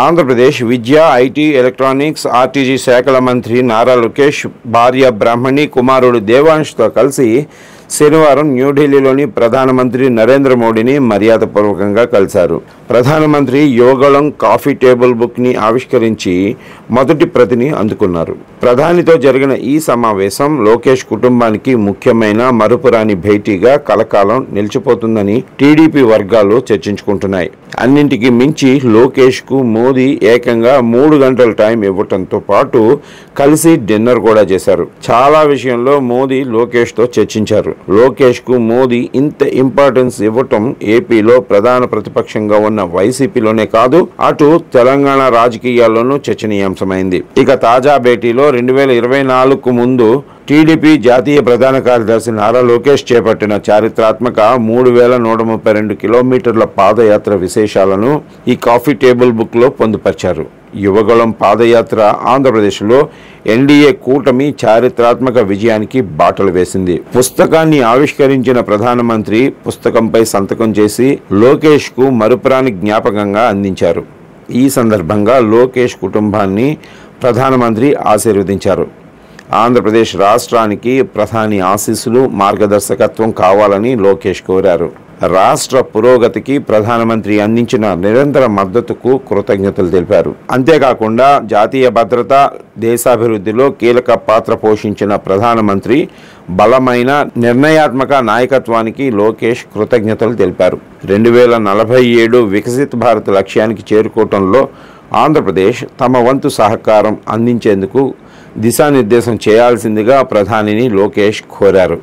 Andhra Pradesh Vidya, IT, electronics, RTG శాఖల మంత్రి నారా లోకేష్ భార్య బ్రాహ్మణి, కుమారుడు దేవాంష్తో కలిసి శనివారం న్యూఢిల్లీలోని ప్రధానమంత్రి నరేంద్ర మోడీని మర్యాదపూర్వకంగా కలిశారు. ప్రధానమంత్రి యువగళం కాఫీ టేబుల్ బుక్ని ఆవిష్కరించి మొదటి ప్రతిని అందుకున్నారు. ప్రధానితో జరిగిన ఈ సమావేశం లోకేష్ కుటుంబానికి ముఖ్యమైన మరుపురాని భేటీగా కలకాలం నిలిచిపోతుందని టీడీపీ వర్గాలు చర్చించుకుంటున్నాయి. అన్నింటికి మించి లోకేష్కు మోదీ ఏకంగా 3 గంటల టైం ఇవ్వటంతో పాటు కలిసి డిన్నర్ కూడా చేశారు. చాలా విషయంలో మోదీ లోకేష్తో చర్చించారు. లోకేష్కు మోదీ ఇంత ఇంపార్టెన్స్ ఇవ్వటం ఏపీలో ప్రధాన ప్రతిపక్షంగా ఉన్న వైసీపీలోనే కాదు, అటు తెలంగాణ రాజకీయాల్లోనూ చర్చనీయాంశమైంది. ఇక తాజా భేటీలో 2024కు ముందు టీడీపీ జాతీయ ప్రధాన కార్యదర్శి నారా లోకేష్ చేపట్టిన చారిత్రాత్మక 3132 కిలోమీటర్ల పాదయాత్ర విశేషాలను ఈ కాఫీ టేబుల్ బుక్లో పొందుపరిచారు. యువగళం పాదయాత్ర ఆంధ్రప్రదేశ్లో ఎన్డీఏ కూటమి చారిత్రాత్మక విజయానికి బాటలు వేసింది. పుస్తకాన్ని ఆవిష్కరించిన ప్రధానమంత్రి పుస్తకంపై సంతకం చేసి లోకేష్కు మరుపురాని జ్ఞాపకంగా అందించారు. ఈ సందర్భంగా లోకేష్ కుటుంబాన్ని ప్రధానమంత్రి ఆశీర్వదించారు. ఆంధ్రప్రదేశ్ రాష్ట్రానికి ప్రధాని ఆశీస్సులు, మార్గదర్శకత్వం కావాలని లోకేష్ కోరారు. రాష్ట్ర పురోగతికి ప్రధానమంత్రి అందించిన నిరంతర మద్దతుకు కృతజ్ఞతలు తెలిపారు. అంతేకాకుండా జాతీయ భద్రత, దేశాభివృద్ధిలో కీలక పాత్ర పోషించిన ప్రధానమంత్రి బలమైన నిర్ణయాత్మక నాయకత్వానికి లోకేష్ కృతజ్ఞతలు తెలిపారు. 2047 వికసిత్ భారత్ లక్ష్యానికి చేరుకోవటంలో ఆంధ్రప్రదేశ్ తమ వంతు సహకారం అందించేందుకు దిశానిర్దేశం చేయాల్సిందిగా ప్రధానిని లోకేష్ కోరారు.